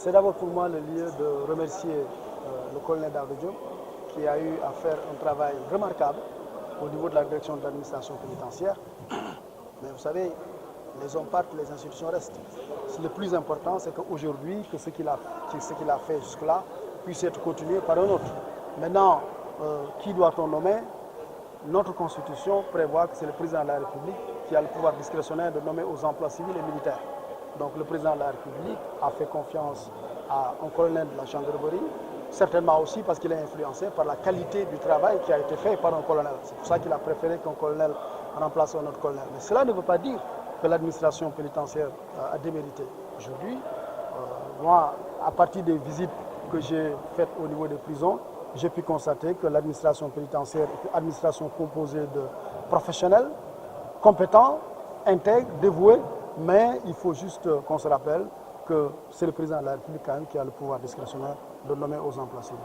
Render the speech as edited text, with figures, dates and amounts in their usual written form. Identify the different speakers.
Speaker 1: C'est d'abord pour moi le lieu de remercier le colonel Daouda Diop qui a eu à faire un travail remarquable au niveau de la direction de l'administration pénitentiaire. Mais vous savez, les hommes partent, les institutions restent. Le plus important, c'est qu'aujourd'hui, que ce qu'il a fait jusque-là puisse être continué par un autre. Maintenant, qui doit-on nommer? Notre Constitution prévoit que c'est le président de la République qui a le pouvoir discrétionnaire de nommer aux emplois civils et militaires. Donc le président de la République a fait confiance à un colonel de la gendarmerie, certainement aussi parce qu'il est influencé par la qualité du travail qui a été fait par un colonel. C'est pour ça qu'il a préféré qu'un colonel remplace un autre colonel. Mais cela ne veut pas dire que l'administration pénitentiaire a démérité. Aujourd'hui, moi, à partir des visites que j'ai faites au niveau des prisons, j'ai pu constater que l'administration pénitentiaire est une administration composée de professionnels, compétents, intègres, dévoués, mais il faut juste qu'on se rappelle que c'est le président de la République quand même qui a le pouvoir discrétionnaire de nommer aux emplois civils.